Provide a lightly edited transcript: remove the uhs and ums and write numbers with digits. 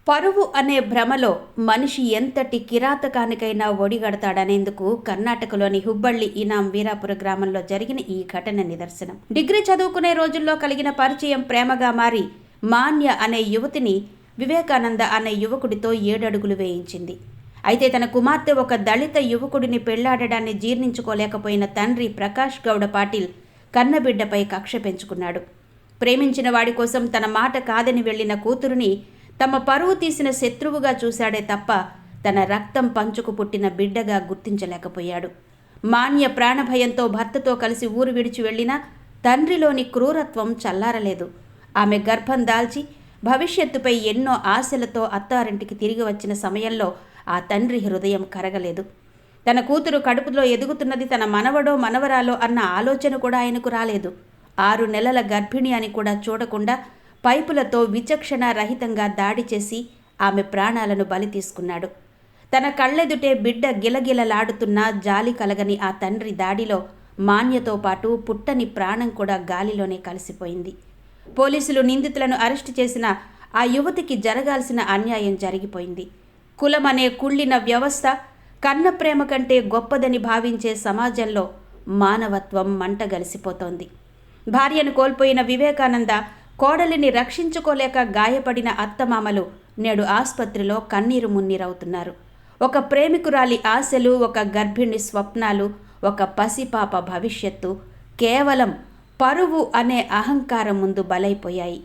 పరువు అనే భ్రమలో మనిషి ఎంతటి కిరాతకానికైనా ఒడిగడతాడనేందుకు కర్ణాటకలోని హుబ్బళ్ళి ఇనాం వీరాపుర గ్రామంలో జరిగిన ఈ ఘటన నిదర్శనం. డిగ్రీ చదువుకునే రోజుల్లో కలిగిన పరిచయం ప్రేమగా మారి మాన్య అనే యువతిని వివేకానంద అనే యువకుడితో 7 అడుగులు వేయించింది. అయితే తన కుమార్తె ఒక దళిత యువకుడిని పెళ్లాడడాన్ని జీర్ణించుకోలేకపోయిన తండ్రి ప్రకాష్ గౌడ పాటిల్ కన్నబిడ్డపై కక్ష పెంచుకున్నాడు. ప్రేమించిన వాడి కోసం తన మాట కాదని వెళ్లిన కూతురుని తమ పరువు తీసిన శత్రువుగా చూశాడే తప్ప తన రక్తం పంచుకు పుట్టిన బిడ్డగా గుర్తించలేకపోయాడు. మాన్య ప్రాణభయంతో భర్తతో కలిసి ఊరు విడిచి వెళ్లినా తండ్రిలోని క్రూరత్వం చల్లారలేదు. ఆమె గర్భం దాల్చి భవిష్యత్తుపై ఎన్నో ఆశలతో అత్తారింటికి తిరిగి వచ్చిన సమయంలో ఆ తండ్రి హృదయం కరగలేదు. తన కూతురు కడుపులో ఎదుగుతున్నది తన మనవడో మనవరాలో అన్న ఆలోచన కూడా ఆయనకు రాలేదు. 6 నెలల గర్భిణి అని కూడా చూడకుండా పైపులతో విచక్షణ రహితంగా దాడి చేసి ఆమె ప్రాణాలను బలి తీసుకున్నాడు. తన కళ్ళెదుటే బిడ్డ గిలగిలలాడుతున్నా జాలి కలగని ఆ తండ్రి దాడిలో మాన్యతో పాటు పుట్టని ప్రాణం కూడా గాలిలోనే కలిసిపోయింది. పోలీసులు నిందితులను అరెస్టు చేసిన ఆ యువతికి జరగాల్సిన అన్యాయం జరిగిపోయింది. కులమనే కుళ్ళిన వ్యవస్థ కన్న ప్రేమ కంటే గొప్పదని భావించే సమాజంలో మానవత్వం మంటగలిసిపోతోంది. భార్యను కోల్పోయిన వివేకానంద కోడలిని రక్షించుకోలేక గాయపడిన అత్తమామలు నేడు ఆసుపత్రిలో కన్నీరు మున్నీరవుతున్నారు. ఒక ప్రేమికురాలి ఆశలు, ఒక గర్భిణి స్వప్నాలు, ఒక పసిపాప భవిష్యత్తు కేవలం పరువు అనే అహంకారం ముందు బలైపోయాయి.